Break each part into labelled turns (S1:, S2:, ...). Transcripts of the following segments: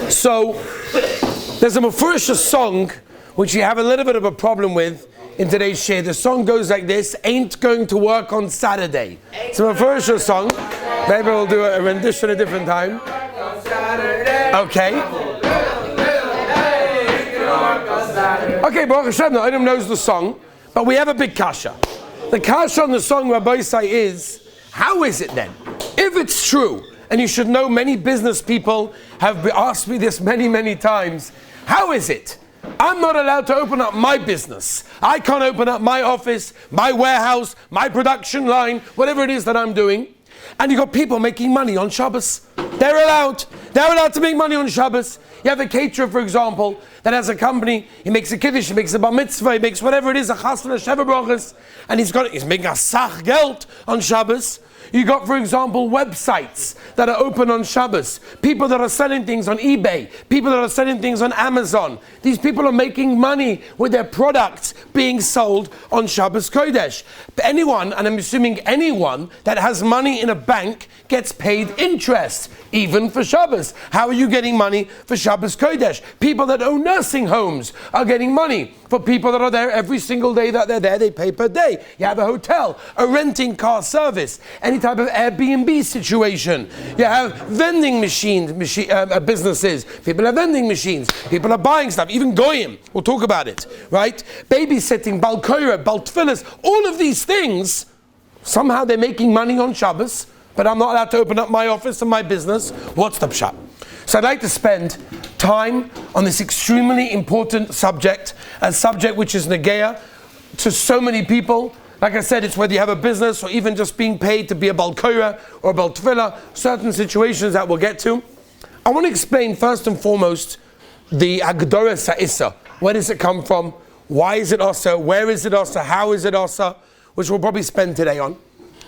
S1: So there's a Mefurish song which you have a little bit of a problem with in today's share. The song goes like this: ain't going to work on Saturday. It's a Mefurish song. Maybe we'll do a rendition a different time. Okay. Okay, Baruch Hashem, the item knows the song, but we have a big kasha. The kasha on the song, Rabbi say, is, how is it then? If it's true, and you should know many business people have asked me this many, many times, how is it? I'm not allowed to open up my business. I can't open up my office, my warehouse, my production line, whatever it is that I'm doing. And you got people making money on Shabbos. They're allowed to make money on Shabbos. You have a caterer, for example, that has a company. He makes a kiddush, he makes a bar mitzvah, he makes whatever it is, a chasna, a sheva brachas, and he's making a sach geld on Shabbos. You got, for example, websites that are open on Shabbos. People that are selling things on eBay. People that are selling things on Amazon. These people are making money with their products being sold on Shabbos Kodesh. Anyone, and I'm assuming anyone, that has money in a bank gets paid interest, even for Shabbos. How are you getting money for Shabbos Kodesh? People that own nursing homes are getting money. For people that are there every single day that they're there, they pay per day. You have a hotel, a renting car service, any type of Airbnb situation. You have vending businesses. People have vending machines. People are buying stuff. Even goyim. We'll talk about it, right? Babysitting, bal koira, bal tfilas. All of these things, somehow they're making money on Shabbos, but I'm not allowed to open up my office and my business. What's the pshat? So I'd like to spend time on this extremely important subject, a subject which is negeya to so many people. Like I said, it's whether you have a business or even just being paid to be a bal koira or a bal tefillah, certain situations that we'll get to. I want to explain first and foremost the Agdora Sa'issa. Where does it come from? Why is it also? Where is it also? How is it also? Which we'll probably spend today on.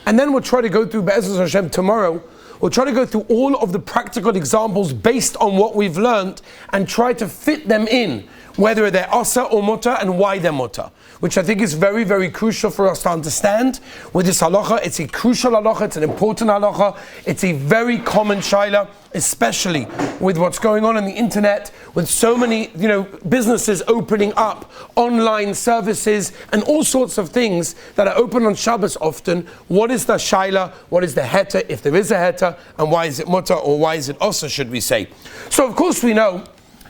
S1: And then we'll try to go through Be'ezus Hashem tomorrow. We'll try to go through all of the practical examples based on what we've learned and try to fit them in, whether they're asa or mutter and why they're mutter, which I think is very, very crucial for us to understand. With this halacha, it's a crucial halacha, it's an important halacha, it's a very common shaila, especially with what's going on the internet, with so many businesses opening up online services and all sorts of things that are open on Shabbos often. What is the shaila? What is the heta, if there is a heta, and why is it mutter, or why is it asa, should we say? So of course we know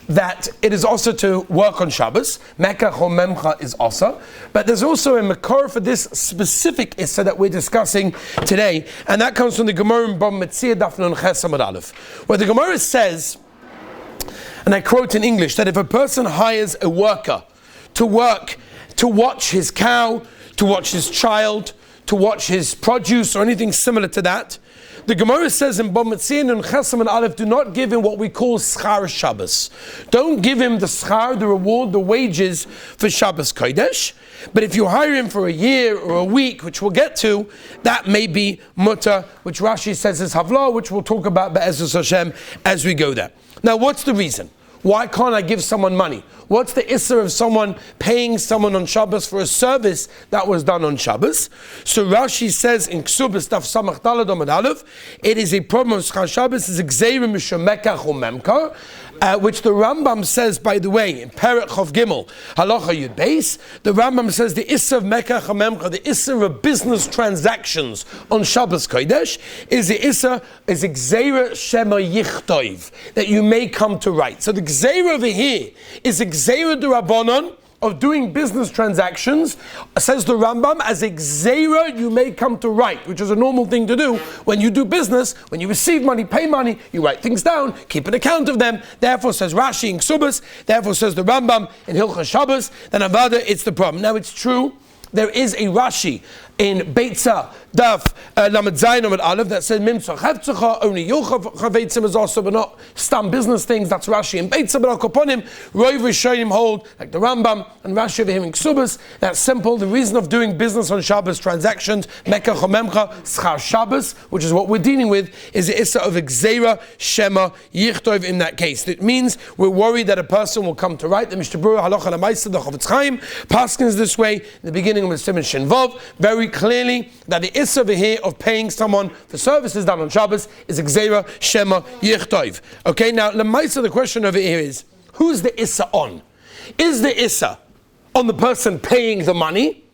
S1: that it is also to work on Shabbos. Mekach or memcha is also. But there's also a makor for this specific issa that we're discussing today, and that comes from the Gemara in Bam Metzia Daf Nun Ches Amud Aleph, where the Gemara says, and I quote in English, that if a person hires a worker to work, to watch his cow, to watch his child, to watch his produce, or anything similar to that, the Gemara says in Bam Metzia and Ches Amud Aleph, do not give him what we call Schar Shabbos. Don't give him the schar, the reward, the wages for Shabbos Kodesh. But if you hire him for a year or a week, which we'll get to, that may be mutter, which Rashi says is havla, which we'll talk about Be'ezus Hashem as we go there. Now, what's the reason? Why can't I give someone money? What's the issur of someone paying someone on Shabbos for a service that was done on Shabbos? So Rashi says in Ksubas Daf Samach Daled Amud Aleph, it is a problem of Schar Shabbos is Gzeira Mishum Mekach or Memkar, which the Rambam says, by the way, in Perek Chav Gimel, Halacha Yud Beis, the Rambam says the issur of Mekach HaMemcha, the issur of business transactions on Shabbos Kodesh, is the issur, is Gzeira Shema Yichtov, that you may come to write. So the Gzeira over here is Gzeira D'Rabbanan, of doing business transactions, says the Rambam, as a gzeira you may come to write, which is a normal thing to do when you do business. When you receive money, pay money, you write things down, keep an account of them. Therefore, says Rashi in Ksubas, therefore says the Rambam in Hilchas Shabbos, then Avada, it's the problem. Now it's true, there is a Rashi in Beitza Daf Lamed Zayin Amud Aleph that said Mimtza Chavtzucha, only your Chavetzim is also, but not stam business things. That's Rashi in Beitza, but Al-Koponim, Roiv Rishonim hold, like the Rambam and Rashi over here in Ksubas. That's simple. The reason of doing business on Shabbos transactions, Mekach Memcha, Schar Shabbos, which is what we're dealing with, is the issa of Gzeira Shema Yichtov in that case. It means we're worried that a person will come to write. The Mishnah Berurah Halacha L'Maisa, the Chofetz Chaim, Paskins this way, in the beginning of the Siman Shin Vav, very very clearly that the issa over here of paying someone for services done on Shabbos is Gzeira Shema Yichtov. Okay, now Lemaisa, the question over here is, who's the issa on? Is the issa on the person paying the money,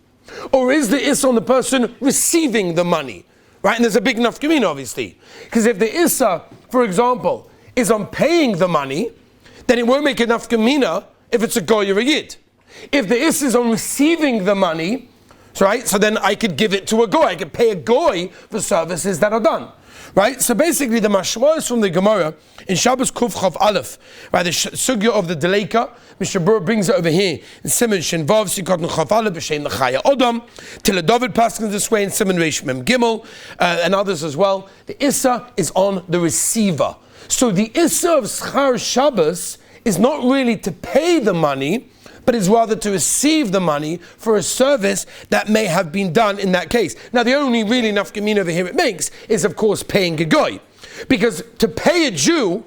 S1: or is the issa on the person receiving the money? Right, and there's a big nafkamina, obviously. Because if the issa, for example, is on paying the money, then it won't make a nafkamina if it's a goy or a yid. If the issa is on receiving the money, so then I could give it to a goy. I could pay a goy for services that are done. Right? So basically the mashma is from the Gemara in Shabbos Kuf Chav Aleph, right? The sugya of the Deleka, Mr. Burr brings it over here in Simon Shinvav Sikot Chav Aleph B'Shem L'Chaya Odom, Till David Paskins this way in Simon Reish Mem Gimel, and others as well. The Issa is on the receiver. So the Issa of Schar Shabbos is not really to pay the money, but is rather to receive the money for a service that may have been done in that case. Now, the only really nafkamina over here it makes is, of course, paying a goy. Because to pay a Jew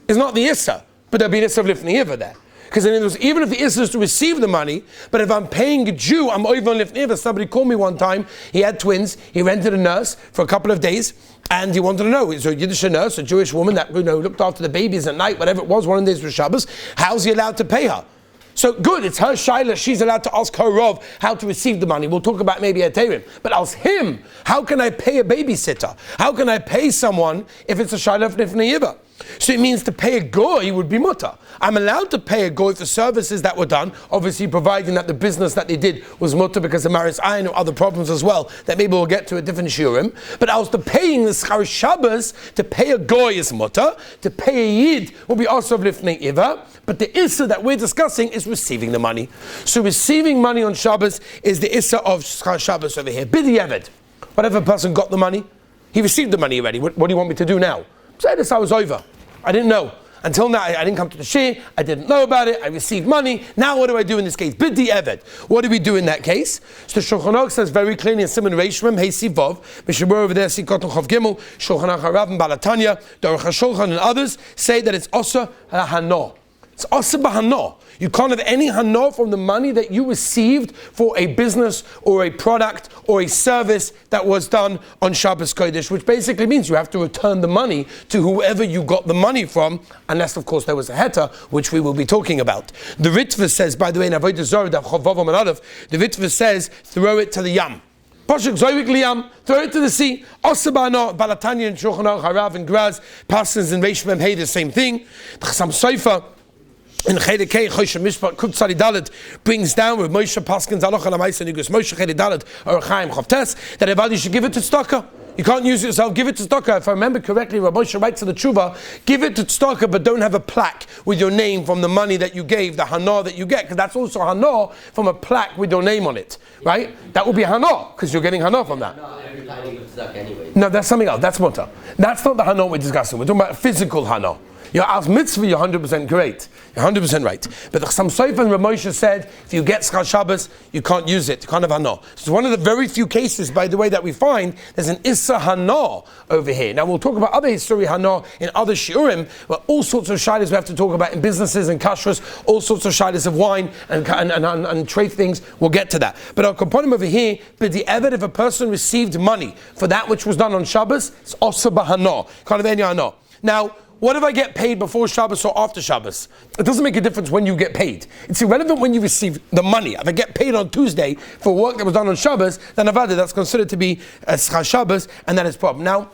S1: is not the issa, but there'll be an issa of lifnei iva there. Because even if the issa is to receive the money, but if I'm paying a Jew, I'm over on lifnei iva. Somebody called me one time, he had twins, he rented a nurse for a couple of days, and he wanted to know, is a Yiddish nurse, a Jewish woman that looked after the babies at night, whatever it was, one of the days for Shabbos, how's he allowed to pay her? So good, it's her shaila, she's allowed to ask her Rav how to receive the money. We'll talk about maybe a Terim. But ask him, how can I pay a babysitter? How can I pay someone if it's a shaila of Nifnei Yiva? So it means to pay a goy would be mutter. I'm allowed to pay a goy for services that were done, obviously providing that the business that they did was mutter because of Maris Ayin or other problems as well, that maybe we'll get to a different shiurim. But as to paying the Schar Shabbos, to pay a goy is mutter, to pay a yid will be also of Lifnei Iva, but the issa that we're discussing is receiving the money. So receiving money on Shabbos is the issa of Schar Shabbos over here. Bidi Eved. Whatever person got the money, he received the money already. What do you want me to do now? Say this, I was over. I didn't know. Until now, I didn't come to the shir, I didn't know about it, I received money. Now what do I do in this case? Bidi Eved. What do we do in that case? So the Shulchan Aruch says very clearly in Simon Reish Mem, Hey Sivov, Mishabur over there, Sikot Chav Gimel, Shulchan Aruch Harav and Balatanya, Daruch HaShulchan and others say that it's also hano. It's also bahano. You can't have any hano from the money that you received for a business or a product or a service that was done on Shabbos Kodesh, which basically means you have to return the money to whoever you got the money from, unless of course there was a heta, which we will be talking about. The Ritva says, by the way, in Avodah Zarah, the Ritva says, throw it to the Yam. Pashuk Zoyvik Liyam, throw it to the sea. Osabano, Balatanya and Shulchan Aruch Harav and Graz, Parsons and Reish Mem Hey, the same thing. The Chassam Sofer in Chedekei Choshe Mishpat Kut Tzadi Dalet brings down with Moshe Paskins Halacha Lamaisa Nigus Moshe Chedekei Dalet or Chaim Chavtes that everybody should give it to tzedakah. You can't use it yourself, give it to tzedakah. If I remember correctly, Rabbi Moshe writes in the tshuva, give it to tzedakah, but don't have a plaque with your name from the money that you gave, the hana that you get, because that's also hana from a plaque with your name on it, right? That would be hana, because you're getting hana from that.
S2: No, every time you give tzedakah anyway.
S1: No, that's something else. That's mutter. That's not the hana we're discussing. We're talking about physical hana. You're as mitzvah, you're 100% great. You're 100% right. But the Chassam Sofer and Rav Moshe said, if you get Schar Shabbos, you can't use it. You can't have hana. So it's one of the very few cases, by the way, that we find there's an Issa hana over here. Now we'll talk about other history hana in other shiurim, where all sorts of shilas we have to talk about in businesses and kashrus, all sorts of shilas of wine and trade things. We'll get to that. But our component over here, but the evidence if a person received money for that which was done on Shabbos, it's also bahana. Can't have any hana. Now, what if I get paid before Shabbos or after Shabbos? It doesn't make a difference when you get paid. It's irrelevant when you receive the money. If I get paid on Tuesday for work that was done on Shabbos, then avada, that's considered to be a Schar Shabbos, and that is problem. Now,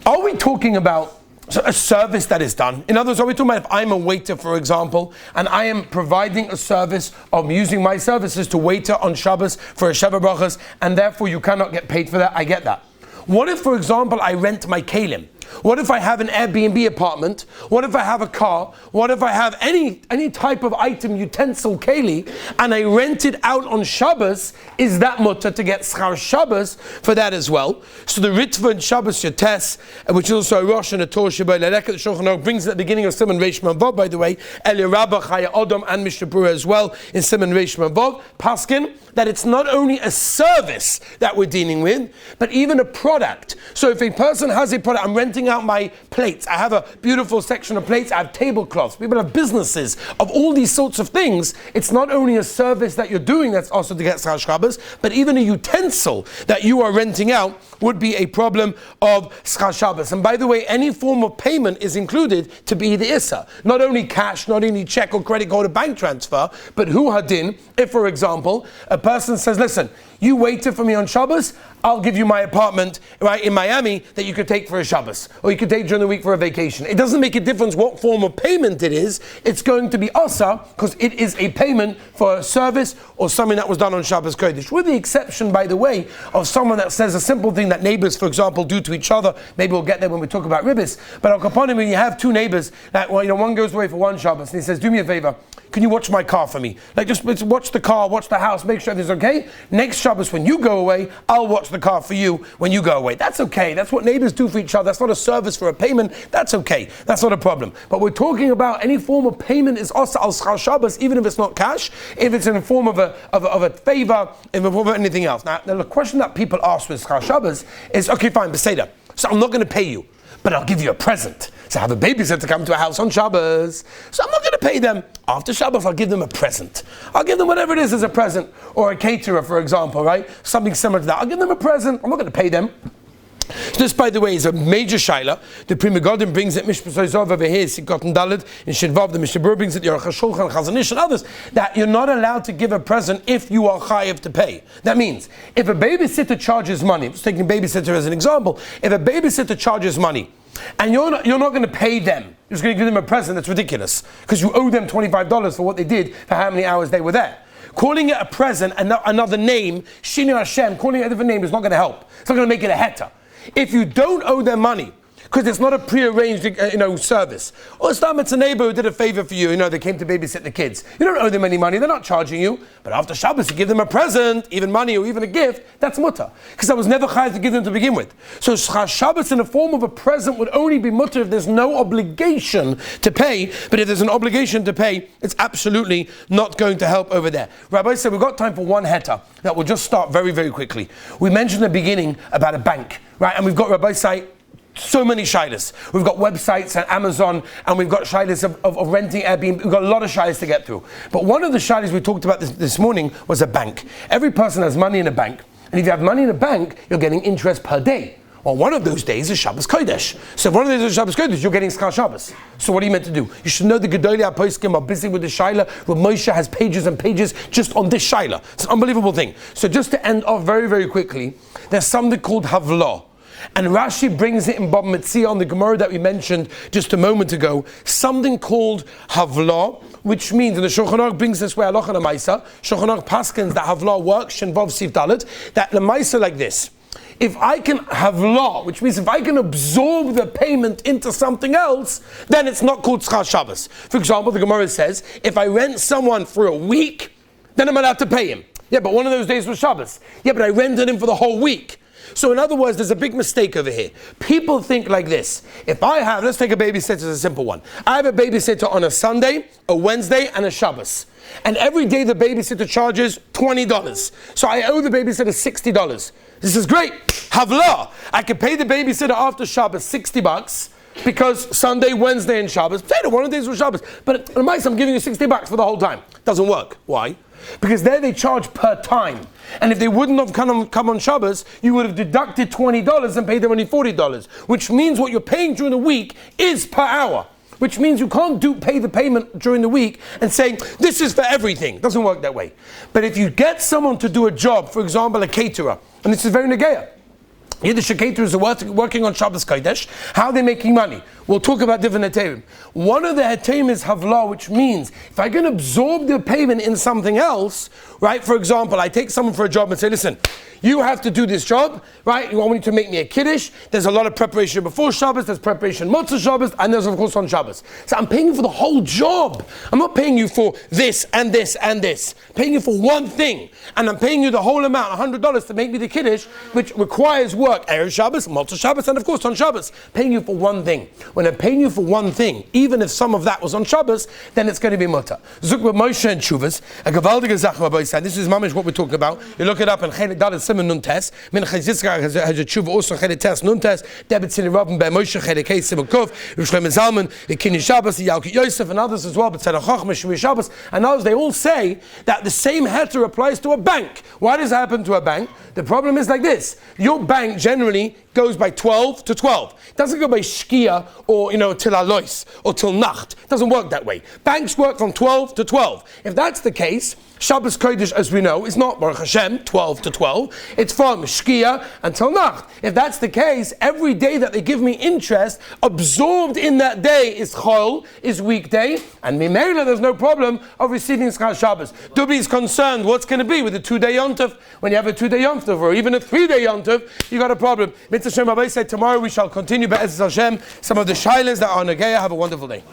S1: are we talking about a service that is done? In other words, are we talking about if I'm a waiter, for example, and I am providing a service of using my services to waiter on Shabbos for a Sheva Brachas, and therefore you cannot get paid for that? I get that. What if, for example, I rent my kelim? What if I have an Airbnb apartment? What if I have a car? What if I have any type of item, utensil, keli, and I rent it out on Shabbos? Is that mutter to get Schar Shabbos for that as well? So the Ritva and Shabbos Yates, which is also a Rosh and a Torah Shabbat Lereket, the Shulchan Aruch brings at the beginning of Simon Reish Mavav, by the way, Eli Rabbah Chaya Odom and Mishnah Berurah as well in Simon Reish Mavav, Paskin, that it's not only a service that we're dealing with, but even a product. So if a person has a product, I'm renting renting out my plates. I have a beautiful section of plates. I have tablecloths. People have businesses of all these sorts of things. It's not only a service that you're doing that's also to get Schar Shabbos, but even a utensil that you are renting out would be a problem of Schar Shabbos. And by the way, any form of payment is included to be the Issa. Not only cash, not only check or credit card or bank transfer, but hu hadin, if for example, a person says, listen, you waited for me on Shabbos, I'll give you my apartment right in Miami that you could take for a Shabbos, or you could take during the week for a vacation. It doesn't make a difference what form of payment it is. It's going to be asa because it is a payment for a service or something that was done on Shabbos Kodesh. With the exception, by the way, of someone that says a simple thing that neighbors, for example, do to each other. Maybe we'll get there when we talk about ribbis. But al kaponim, when you have two neighbors, that one goes away for one Shabbos and he says, do me a favor, can you watch my car for me? Like just watch the car, watch the house, make sure everything's okay. Next Shabbos when you go away, I'll watch the car for you when you go away. That's okay. That's what neighbors do for each other. That's not a service for a payment. That's okay. That's not a problem. But we're talking about any form of payment is also al Schar Shabbos, even if it's not cash, if it's in the form of a favor, in the form of anything else. Now the question that people ask with Schar Shabbos is, okay, fine, Beseda, so I'm not going to pay you, but I'll give you a present. So I have a babysitter come to a house on Shabbos. So I'm not going to pay them. After Shabbos, I'll give them a present. I'll give them whatever it is as a present. Or a caterer, for example, right? Something similar to that. I'll give them a present. I'm not going to pay them. This, by the way, is a major shaila. The Prima Godim brings it, Mishpah Soizov over here, Sikot and Dalit, in Shinvav, the Mishnah Berurah brings it, Yorach HaShulchan, Chazanish, and others, that you're not allowed to give a present if you are chayav to pay. That means, if a babysitter charges money, just taking babysitter as an example, if a babysitter charges money, and you're not going to pay them, you're just going to give them a present, that's ridiculous, because you owe them $25 for what they did, for how many hours they were there. Calling it a present, another name, Shinu Hashem, calling it a different name is not going to help. It's not going to make it a heta. If you don't owe them money, because it's not a prearranged, service. Or it's a neighbor who did a favor for you, they came to babysit the kids. You don't owe them any money, they're not charging you. But after Shabbos, you give them a present, even money or even a gift, that's mutter. Because I was never chayav to give them to begin with. So Shabbos in the form of a present would only be mutter if there's no obligation to pay. But if there's an obligation to pay, it's absolutely not going to help over there. Rabbi said we've got time for one heta that will just start very, very quickly. We mentioned at the beginning about a bank, right? And we've got Rabbi say, so many shilas. We've got websites and Amazon, and we've got shilas of renting Airbnb. We've got a lot of shilas to get through. But one of the shilas we talked about this morning was a bank. Every person has money in a bank, and if you have money in a bank, you're getting interest per day. Well, one of those days is Shabbos Kodesh. So if one of those is Shabbos Kodesh, you're getting Schar Shabbos. So what are you meant to do? You should know the Gedolei HaPoskim are busy with the Shaila, where Moshe has pages and pages just on this Shaila. It's an unbelievable thing. So just to end off very, very quickly, there's something called Havlah. And Rashi brings it in Bab Metzia on the Gemara that we mentioned just a moment ago, something called Havlah, which means, and the Shulchan Aruch brings this way, Halacha L'Maisa, Shulchan Aruch paskins that Havlah works, Shinvav Siv Dalet, that L'Maisa like this. If I can Havlah, which means if I can absorb the payment into something else, then it's not called Schar Shabbos. For example, the Gemara says, if I rent someone for a week, then I'm allowed to pay him. Yeah, but one of those days was Shabbos. Yeah, but I rented him for the whole week. So in other words, there's a big mistake over here. People think like this. If I have, let's take a babysitter as a simple one. I have a babysitter on a Sunday, a Wednesday, and a Shabbos. And every day the babysitter charges $20. So I owe the babysitter $60. This is great. Havlah. I can pay the babysitter after Shabbos $60 because Sunday, Wednesday, and Shabbos. One of the days was Shabbos. But in my case, I'm giving you $60 for the whole time. Doesn't work. Why? Because there they charge per time. And if they wouldn't have come on Shabbos, you would have deducted $20 and paid them only $40. Which means what you're paying during the week is per hour. Which means you can't pay the payment during the week and say, this is for everything. It doesn't work that way. But if you get someone to do a job, for example, a caterer, and this is very negaya. Yiddish caterers are working on Shabbos Kodesh. How are they making money? We'll talk about different heterim. One of the heterim is Havlah, which means if I can absorb the payment in something else, right? For example, I take someone for a job and say, listen, you have to do this job, right? You want me to make me a kiddush. There's a lot of preparation before Shabbos, there's preparation Motzah Shabbos, and there's of course on Shabbos. So I'm paying you for the whole job. I'm not paying you for this and this and this. I'm paying you for one thing. And I'm paying you the whole amount, $100 to make me the kiddush, which requires work. work Erev Shabbos, Motzei Shabbos, and of course on Shabbos. Paying you for one thing. When I'm paying you for one thing, even if some of that was on Shabbos, then it's going to be mutter. Zukba Moshe and Shuvas, a gewaltige Sache, Rabbi said. This is mamish what we're talking about. You look it up in Chelik Dalet Simon Nun Tes. Min Chayzitzka has a tshuva also Chelik Tes Nun Tes. Debet Tzini Rabban Bei Moshe Chelik Hey Simon Kov. Rishleim Zalman, Kini Shabbos, Yalki Yosef, and others as well. But Tzedach Chachma Shvi Shabbos, and others. They all say that the same heter applies to a bank. Why does it happen to a bank? The problem is like this: your bank generally goes by 12 to 12. It doesn't go by shkia or till alois or till nacht. It doesn't work that way. Banks work from 12 to 12. If that's the case, Shabbos Kodesh, as we know, is not Baruch Hashem 12 to 12. It's from shkia until nacht. If that's the case, every day that they give me interest, absorbed in that day is chol, is weekday, and mimela there's no problem of receiving Schar Shabbos. Dubi is concerned what's going to be with a 2-day yontif. When you have a 2-day yontif or even a 3-day yontif, you got a problem. Mitzvah Shem Rabbi said tomorrow we shall continue Be'ezus Hashem some of the shilas that are Nageya. Have a wonderful day.